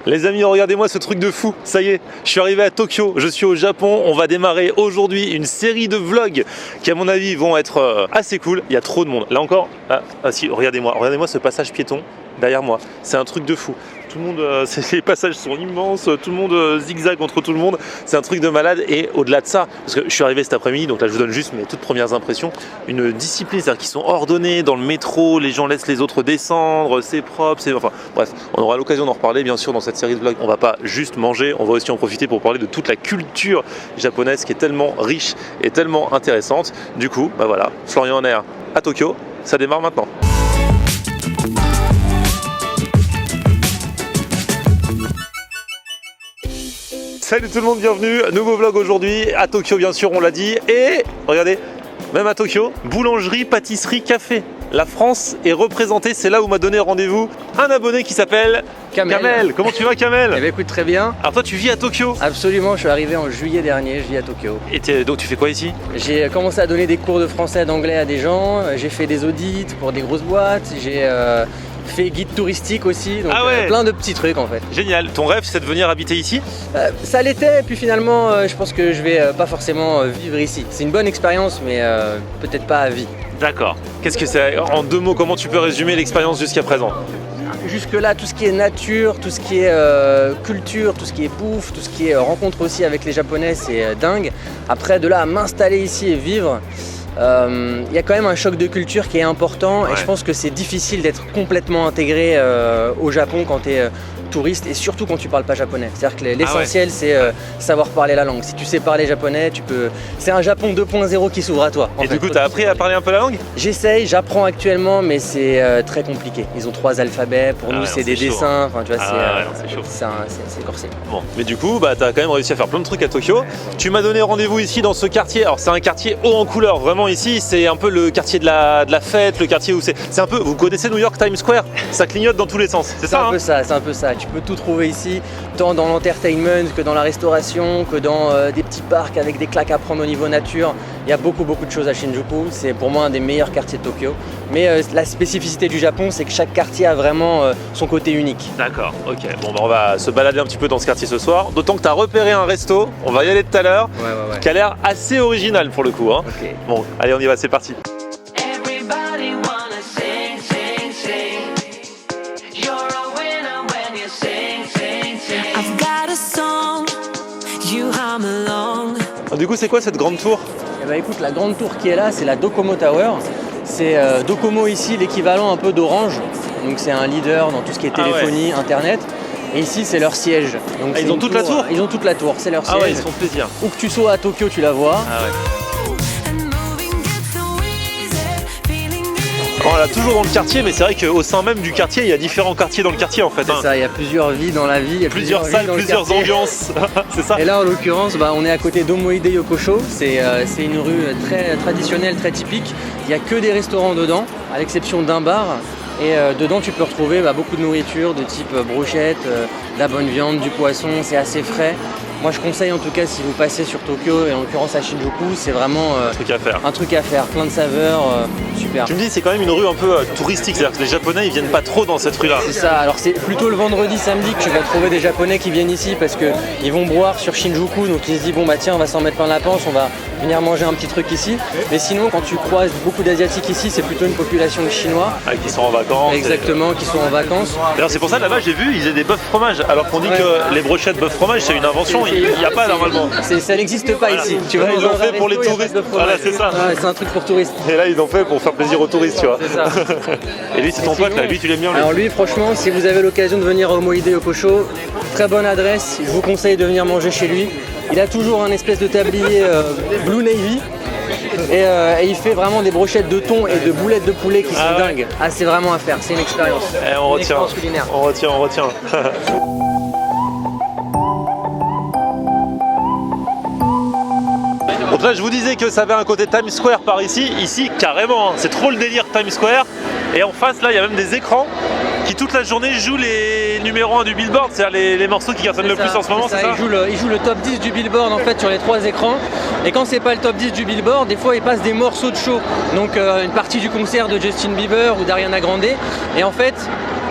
Les amis, regardez-moi ce truc de fou, ça y est, je suis arrivé à Tokyo, je suis au Japon, on va démarrer aujourd'hui une série de vlogs qui à mon avis vont être assez cool, il y a trop de monde. Là encore, si, regardez-moi ce passage piéton derrière moi, c'est un truc de fou. Tout le monde, les passages sont immenses, tout le monde zigzag entre tout le monde, c'est un truc de malade. Et au-delà de ça, parce que je suis arrivé cet après-midi, donc là je vous donne juste mes toutes premières impressions, une discipline, c'est-à-dire qu'ils sont ordonnés dans le métro, les gens laissent les autres descendre, c'est propre, enfin bref, on aura l'occasion d'en reparler bien sûr dans cette série de vlogs. On va pas juste manger, on va aussi en profiter pour parler de toute la culture japonaise qui est tellement riche et tellement intéressante. Du coup, bah voilà, Florian Air à Tokyo, ça démarre maintenant. Salut tout le monde, bienvenue, nouveau vlog aujourd'hui à Tokyo bien sûr, on l'a dit. Et regardez, même à Tokyo, boulangerie, pâtisserie, café. La France est représentée, c'est là où m'a donné rendez-vous un abonné qui s'appelle Kamel. Comment tu vas Kamel? Eh bien écoute, très bien. Alors toi tu vis à Tokyo? Absolument, je suis arrivé en juillet dernier, je vis à Tokyo. Et donc tu fais quoi ici? J'ai commencé à donner des cours de français et d'anglais à des gens, j'ai fait des audits pour des grosses boîtes, j'ai fait guide touristique aussi, donc plein de petits trucs en fait. Génial, ton rêve c'est de venir habiter ici? Ça l'était, et puis finalement je pense que je vais pas forcément vivre ici. C'est une bonne expérience, mais peut-être pas à vie. D'accord. Qu'est-ce que c'est? En deux mots, comment tu peux résumer l'expérience jusqu'à présent? Jusque-là, tout ce qui est nature, tout ce qui est culture, tout ce qui est bouffe, tout ce qui est rencontre aussi avec les Japonais, c'est dingue. Après, de là à m'installer ici et vivre, il y a quand même un choc de culture qui est important, et je pense que c'est difficile d'être complètement intégré au Japon quand tu es touriste, et surtout quand tu parles pas japonais. C'est-à-dire que l'essentiel c'est savoir parler la langue. Si tu sais parler japonais, tu peux. C'est un Japon 2.0 qui s'ouvre à toi. Et du coup, tu as appris à parler un peu la langue? J'essaye, j'apprends actuellement, mais c'est très compliqué. Ils ont 3 alphabets, pour nous c'est des dessins, enfin tu vois, c'est corsé. Bon, mais du coup, bah, tu as quand même réussi à faire plein de trucs à Tokyo. Tu m'as donné rendez-vous ici dans ce quartier. Alors c'est un quartier haut en couleur, vraiment ici, c'est un peu le quartier de la fête, le quartier où c'est un peu, vous connaissez New York Times Square? Ça clignote dans tous les sens, c'est ça? C'est un peu ça. Tu peux tout trouver ici, tant dans l'entertainment que dans la restauration, que dans des petits parcs avec des claques à prendre au niveau nature. Il y a beaucoup de choses à Shinjuku, c'est pour moi un des meilleurs quartiers de Tokyo. Mais la spécificité du Japon, c'est que chaque quartier a vraiment son côté unique. D'accord, ok. Bon, bah, on va se balader un petit peu dans ce quartier ce soir. D'autant que tu as repéré un resto, on va y aller tout à l'heure, qui a l'air assez original pour le coup. Hein. Okay. Bon, allez, on y va, c'est parti. Du coup, c'est quoi cette grande tour? Eh ben, écoute, la grande tour qui est là, c'est la Docomo Tower. C'est Docomo ici, l'équivalent un peu d'Orange. Donc c'est un leader dans tout ce qui est téléphonie, internet. Et ici, c'est leur siège. Donc, ils ont toute la tour? Ils ont toute la tour, c'est leur siège. Ah ouais, ils se font plaisir. Où que tu sois à Tokyo, tu la vois. Ah ouais. On l'a toujours dans le quartier, mais c'est vrai qu'au sein même du quartier, il y a différents quartiers dans le quartier en fait. C'est ça, il y a plusieurs vies dans la vie, il y a plusieurs salles, plusieurs ambiances. C'est ça. Et là en l'occurrence, on est à côté d'Omoide Yokosho, c'est une rue très traditionnelle, très typique. Il n'y a que des restaurants dedans, à l'exception d'un bar. Et dedans tu peux retrouver beaucoup de nourriture de type brochette, de la bonne viande, du poisson, c'est assez frais. Moi je conseille en tout cas, si vous passez sur Tokyo et en l'occurrence à Shinjuku, c'est vraiment un truc à faire, plein de saveurs, super. Tu me dis c'est quand même une rue un peu touristique, c'est-à-dire que les Japonais ils viennent pas trop dans cette rue-là. C'est ça, alors c'est plutôt le vendredi, samedi que tu vas trouver des Japonais qui viennent ici parce qu'ils vont boire sur Shinjuku, donc ils se disent bon bah tiens on va s'en mettre plein la panse, on va venir manger un petit truc ici. Mais sinon quand tu croises beaucoup d'Asiatiques ici, c'est plutôt une population de Chinois. Qui sont en vacances. Exactement, qui sont en vacances. D'ailleurs c'est pour ça là-bas j'ai vu, ils faisaient des bœufs fromage, alors qu'on dit que les brochettes bœuf fromage c'est une invention. Il n'y a pas normalement. Ça n'existe pas ici. Tu vois, ils l'ont fait pour les touristes. Voilà, c'est ça. C'est un truc pour touristes. Et là, ils l'ont fait pour faire plaisir aux touristes, tu vois. C'est ça. Et lui, c'est ton pote, là. Lui, tu l'aimes bien, lui. Alors lui, franchement, si vous avez l'occasion de venir à Omoide Yokosho, très bonne adresse. Je vous conseille de venir manger chez lui. Il a toujours un espèce de tablier Blue Navy. Et il fait vraiment des brochettes de thon et de boulettes de poulet qui sont dingues. Ah, c'est vraiment à faire. C'est une expérience. On retient. On retient. Donc là je vous disais que ça avait un côté Times Square par ici, carrément, hein. C'est trop le délire Times Square. Et en face là il y a même des écrans qui toute la journée jouent les numéros 1 du Billboard, c'est-à-dire les morceaux qui cartonnent le plus en ce moment, c'est ça? Il joue le top 10 du Billboard en fait sur les 3 écrans. Et quand c'est pas le top 10 du Billboard, des fois il passe des morceaux de show. Donc une partie du concert de Justin Bieber ou d'Ariana Grande. Et en fait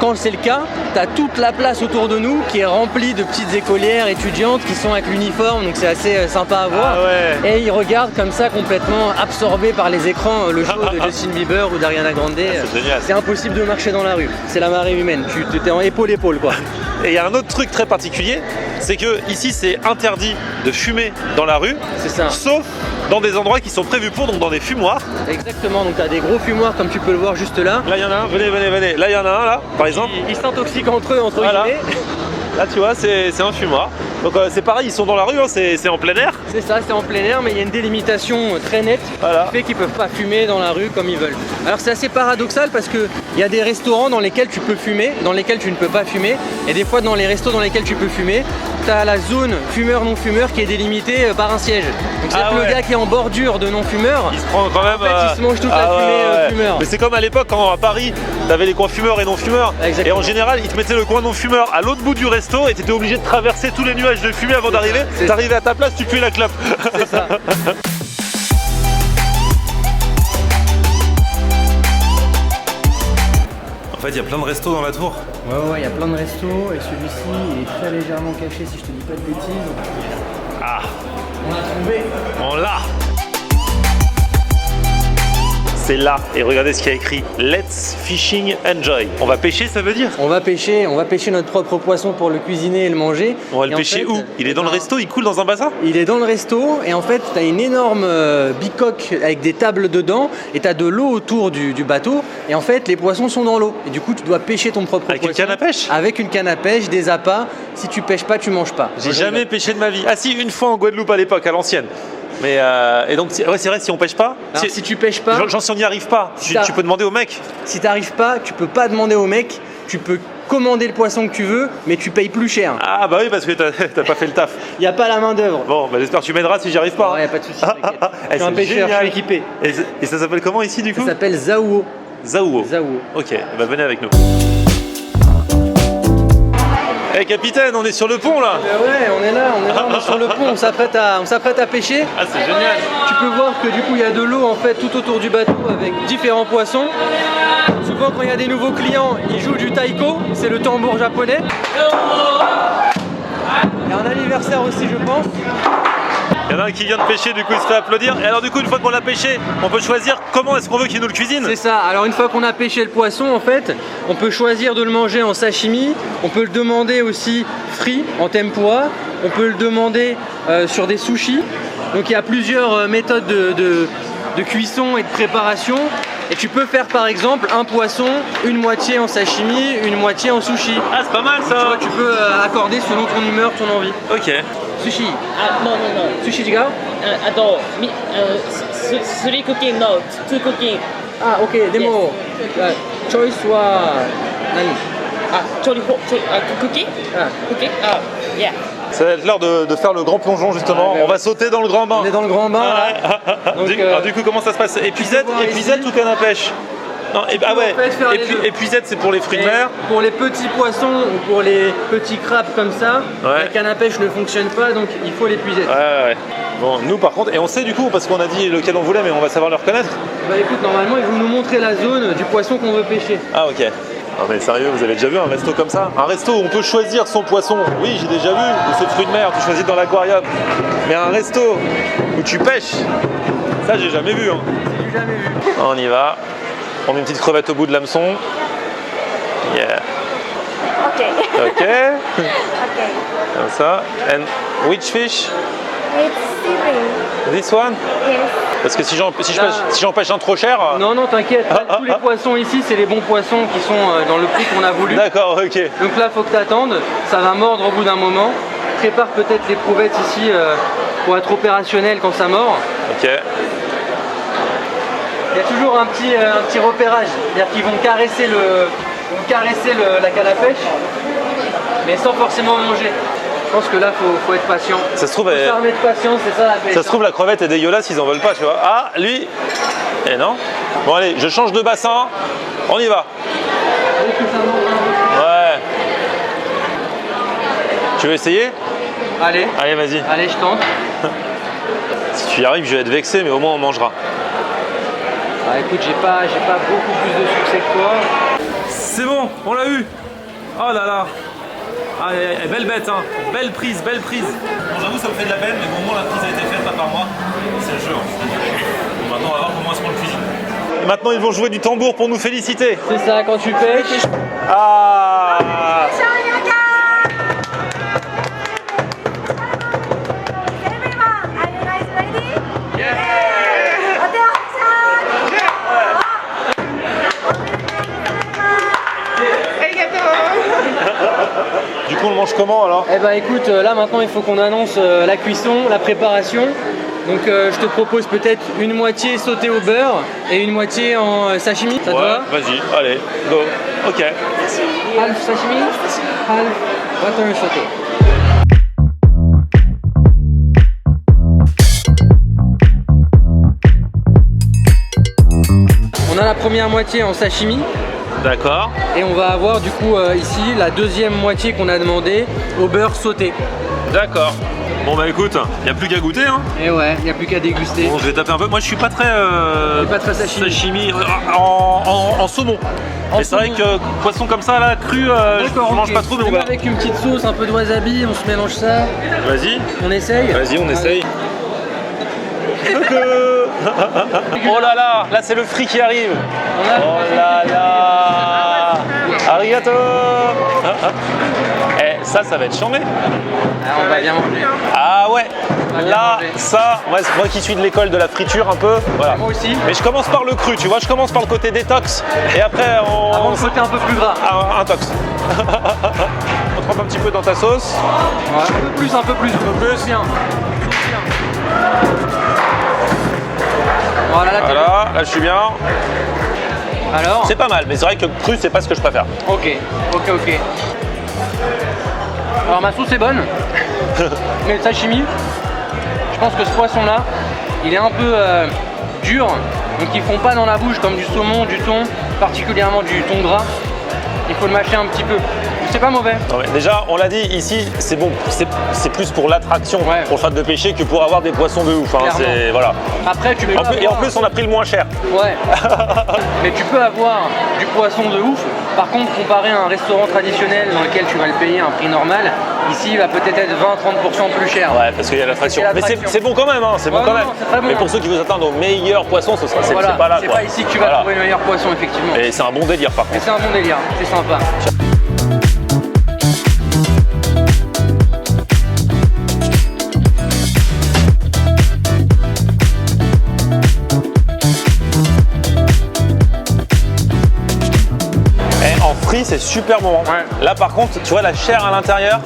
quand c'est le cas, tu as toute la place autour de nous qui est remplie de petites écolières étudiantes qui sont avec l'uniforme, donc c'est assez sympa à voir. Ah ouais. Et ils regardent comme ça complètement absorbés par les écrans le show de Justin Bieber ou d'Ariana Grande. C'est génial. C'est impossible de marcher dans la rue, c'est la marée humaine, tu t'es en épaule-épaule quoi. Et il y a un autre truc très particulier, c'est que ici c'est interdit de fumer dans la rue, C'est ça. sauf dans des endroits qui sont prévus pour, donc dans des fumoirs. Exactement, donc tu as des gros fumoirs comme tu peux le voir juste là. Là il y en a un, venez. Là il y en a un là, par exemple. Ils s'intoxiquent entre eux, entre Voilà. guillemets. Là tu vois, c'est un fumoir. Donc c'est pareil, ils sont dans la rue, hein, c'est en plein air. C'est ça, c'est en plein air, mais il y a une délimitation très nette Voilà. qui fait qu'ils peuvent pas fumer dans la rue comme ils veulent. Alors c'est assez paradoxal parce que il y a des restaurants dans lesquels tu peux fumer, dans lesquels tu ne peux pas fumer, et des fois dans les restos dans lesquels tu peux fumer, tu as la zone fumeur-non-fumeur qui est délimitée par un siège. Donc c'est-à-dire que le gars qui est en bordure de non-fumeur, Il se prend quand même. en fait, il se mange toute la fumée fumeur. Mais c'est comme à l'époque quand à Paris, t'avais les coins fumeurs et non fumeurs. Exactement. Et en général, ils te mettaient le coin non fumeur à l'autre bout du resto et t'étais obligé de traverser tous les nuages de fumée avant d'arriver. c'est T'arrivais à ta place, tu pues la clope. C'est ça. En fait, il y a plein de restos dans la tour. Ouais, il y a plein de restos et celui-ci il est très légèrement caché si je te dis pas de bêtises. Ah, On l'a trouvé. on l'a. C'est là. Et regardez ce qu'il y a écrit. Let's fishing enjoy. On va pêcher, ça veut dire? On va pêcher notre propre poisson pour le cuisiner et le manger. On va Et le en pêcher fait, où? Il est dans le resto, il coule dans un bassin? Il est dans le resto et en fait tu as une énorme bicoque avec des tables dedans et tu as de l'eau autour du bateau et en fait les poissons sont dans l'eau et du coup tu dois pêcher ton propre Avec une poisson. canne à pêche? Avec une canne à pêche, des appâts. Si tu pêches pas, tu manges pas. J'ai jamais pêché de ma vie. Ah si, une fois en Guadeloupe à l'époque, à l'ancienne. Mais et donc ouais, c'est vrai, si on pêche pas, Alors, si tu pêches pas, genre si on n'y arrive pas, tu peux demander au mec. si t'arrives pas, tu peux pas demander au mec, tu peux commander le poisson que tu veux, mais tu payes plus cher. Ah bah oui, parce que t'as pas fait le taf. Il n'y a pas la main d'œuvre. Bon, bah j'espère que tu m'aideras si j'y arrive pas. Il n'y a pas de souci, t'inquiète. Je suis un c'est pêcheur, je génial. suis équipé. Et ça s'appelle comment ici du coup? Ça s'appelle Zaouo. Zaouo. Zaouo. Ok, bah venez avec nous. Eh capitaine, on est sur le pont là. Ouais, on est là, on est sur le pont, on s'apprête à pêcher. Ah c'est génial. Tu peux voir que du coup il y a de l'eau en fait tout autour du bateau avec différents poissons. Souvent quand il y a des nouveaux clients, ils jouent du taiko, c'est le tambour japonais. Il y a un anniversaire aussi je pense. Il y en a un qui vient de pêcher, du coup il se fait applaudir. Et alors du coup une fois qu'on l'a pêché, on peut choisir comment est-ce qu'on veut qu'il nous le cuisine. C'est ça, alors une fois qu'on a pêché le poisson en fait, on peut choisir de le manger en sashimi, on peut le demander aussi frit en tempura, on peut le demander sur des sushis. Donc il y a plusieurs méthodes de cuisson et de préparation. Et tu peux faire par exemple un poisson, une moitié en sashimi, une moitié en sushi. Ah c'est pas mal Tu ça. vois, tu peux accorder selon ton humeur, ton envie. Ok. Sushi. あ、no no no。 Sushi 違う？あと、3クッキング no 2クッキング。あ、OK。でも、チョイスは何？あ、クッキングあ、クッキングあ、yeah。 Ça va être l'heure de faire le grand plongeon justement. Ouais, On va sauter dans le grand bain. on est dans le grand bain là. Donc, Alors, du coup comment ça se passe? Épuisette voir épuisette ici. ou canne à pêche? Non, ah ouais. en fait faire les deux. Épuisette c'est pour les fruits de Et mer. pour les petits poissons ou pour les petits crabes comme ça, Ouais. la canne à pêche ne fonctionne pas donc il faut l'épuisette. Ouais. Bon, nous par contre, et on sait du coup, parce qu'on a dit lequel on voulait, mais on va savoir le reconnaître. Bah écoute, normalement ils vont nous montrer la zone du poisson qu'on veut pêcher. Ah ok. Non mais sérieux, vous avez déjà vu un resto comme ça? Un resto où on peut choisir son poisson, oui j'ai déjà vu, ou ce fruit de mer, tu choisis dans l'aquarium. Mais un resto où tu pêches, ça j'ai jamais vu. Hein. J'ai jamais vu. On y va, on met une petite crevette au bout de l'hameçon. Yeah. Okay. Ok, Okay. comme ça. And which fish? It's seaweed. This one? Yes. Parce que si j'en pêche un trop cher... Non, t'inquiète, tous les poissons ici c'est les bons poissons qui sont dans le prix qu'on a voulu. D'accord, ok. Donc là faut que t'attendes, ça va mordre au bout d'un moment. Prépare peut-être l'éprouvettes ici pour être opérationnel quand ça mord. Ok. Il y a toujours un petit repérage, c'est-à-dire qu'ils vont caresser, la canne à pêche, mais sans forcément manger. Je pense que là, faut être patient. Ça se trouve, Faut s'armer de patience, c'est ça la pêche. Ça se trouve la crevette est dégueulasse, ils en veulent pas, tu vois. Ah, lui. Eh non. Bon allez, je change de bassin. On y va. Est-ce que ça mord un Ouais. Tu veux essayer? peu? Allez, Allez, vas-y. allez, je tente. Si tu y arrives, je vais être vexé, mais au moins on mangera. Ah, écoute, j'ai pas beaucoup plus de succès que toi. C'est bon, on l'a eu. Oh là là. Ah, belle bête, hein. Belle prise, belle prise. Bon, j'avoue, ça me fait de la peine, mais bon, au moins la prise a été faite, pas par moi. C'est le jeu. Bon, maintenant, on va voir comment est-ce qu'on le cuisine. Et maintenant, ils vont jouer du tambour pour nous féliciter. C'est ça, quand tu pêches. Ah. Du coup, on le mange comment alors? Eh ben écoute, là maintenant il faut qu'on annonce la cuisson, la préparation. Donc je te propose peut-être une moitié sautée au beurre et une moitié en sashimi, ça te va? Vas-y, allez, go. Ok. Half sashimi, half butter sauté. On a la première moitié en sashimi. D'accord. Et on va avoir du coup ici la deuxième moitié qu'on a demandé au beurre sauté. D'accord. Bon bah écoute, il n'y a plus qu'à goûter hein. Et ouais, il n'y a plus qu'à déguster. Bon, je vais taper un peu. Moi je suis pas très, sashimi. en saumon. Mais c'est vrai que poisson comme ça là, cru, je mange pas trop, mais on va. Avec une petite sauce, un peu de wasabi, on se mélange ça. Vas-y. On essaye. Vas-y, on essaye. Oh là là, là c'est le frit qui arrive. Oh là là. Arigato. Eh, ça va être chambé. On va bien manger. Ah ouais. Là, manger. ça, moi qui suis de l'école de la friture un peu, voilà. Moi aussi. Mais je commence par le cru, tu vois, je commence par le côté détox et après on. Avant le côté un peu plus gras. Un tox. On trempe un petit peu dans ta sauce. Ouais. Un peu plus. Bien. Voilà, Là je suis bien. Alors C'est pas mal, mais c'est vrai que cru c'est pas ce que je préfère. Ok. Alors ma sauce est bonne, mais le sashimi, je pense que ce poisson là, il est un peu dur, donc ils font pas dans la bouche comme du saumon, du thon, particulièrement du thon gras. Il faut le mâcher un petit peu. C'est pas mauvais. Non, mais déjà, on l'a dit, ici, c'est bon, c'est plus pour l'attraction, Ouais. pour le fait de pêcher que pour avoir des poissons de ouf. Hein, Clairement. voilà. Après tu peux Et en plus, on a pris le moins cher. Ouais. Mais tu peux avoir du poisson de ouf. Par contre, comparé à un restaurant traditionnel dans lequel tu vas le payer à un prix normal, ici il va peut-être être 20-30% plus cher. Ouais, parce qu'il y a l'attraction. Mais c'est bon quand même, hein, c'est bon Ouais, quand non, même. c'est très bon. Mais pour ceux qui veulent atteindre aux meilleurs poissons, c'est Voilà, pas là. c'est quoi. pas ici que tu vas Voilà. trouver le meilleur poisson, effectivement. Et c'est un bon délire par Mais contre. c'est un bon délire, c'est sympa. Et en frit, c'est super bon. Ouais. Là par contre, tu vois la chair à l'intérieur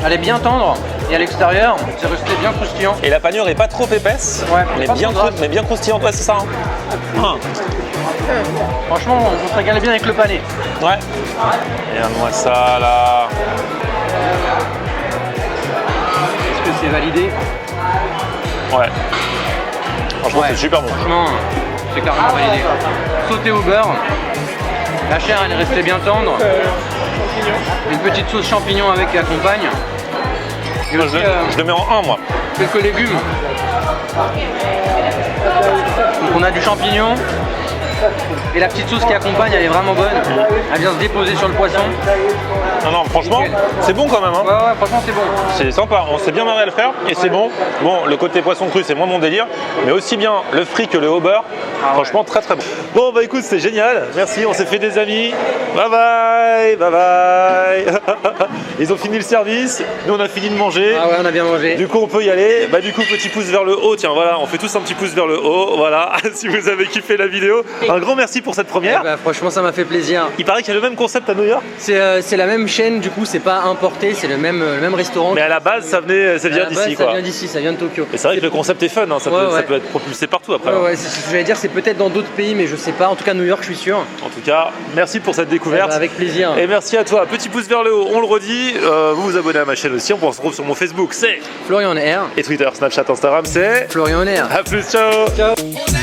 Elle est bien tendre et à l'extérieur, c'est resté bien croustillant. et la panure est pas trop épaisse, Ouais, mais, pas bien trop grasse. mais bien croustillante. Ouais, c'est ça. Hein. Ah. Franchement, on se régale bien avec le pané. Ouais. Regarde-moi ça là. Est-ce que c'est validé? Ouais. Franchement, Ouais. c'est super bon. Franchement, c'est carrément validé. Sauté au beurre. La chair, elle est restée bien tendre. Une petite sauce champignon avec qui accompagne. Et aussi, Je le mets en 1 moi. quelques légumes. Donc on a du champignon. Et la petite sauce qui accompagne, elle est vraiment bonne. Elle vient se déposer sur le poisson. Non, franchement, c'est bon quand même. Hein. Ouais, franchement, c'est bon. C'est sympa, on s'est bien marré à le faire et c'est bon. Bon, le côté poisson cru, c'est moins mon délire, mais aussi bien le frit que le haut beurre. Franchement, très très bon. Bon, bah écoute, c'est génial. Merci, on s'est fait des amis. Bye bye, bye bye. Ils ont fini le service, nous on a fini de manger. Ah ouais, on a bien mangé. Du coup, on peut y aller. Bah, du coup, petit pouce vers le haut. Tiens, voilà, on fait tous un petit pouce vers le haut. Voilà, si vous avez kiffé la vidéo. Un grand merci pour cette première. Bah, franchement, ça m'a fait plaisir. Il paraît qu'il y a le même concept à New York, C'est la même chaîne, du coup, c'est pas importé, c'est le même restaurant. mais à la base, ça À vient la base, d'ici, ça quoi. vient d'ici, ça vient de Tokyo. Et c'est vrai que le concept est fun, hein. Ça, Ouais, peut, ça ouais. peut être propulsé partout après. Ouais, hein. ouais, c'est ce que j'allais dire, c'est peut-être dans d'autres pays, mais je sais pas. En tout cas, New York, je suis sûr. En tout cas, merci pour cette découverte. Bah, avec plaisir. Et merci à toi. Petit pouce vers le haut, on le redit. Vous vous abonnez à ma chaîne aussi. On se retrouve sur mon Facebook, c'est. Florian Air. Et Twitter, Snapchat, Instagram, c'est. Florian Air. A plus, ciao. Ciao. On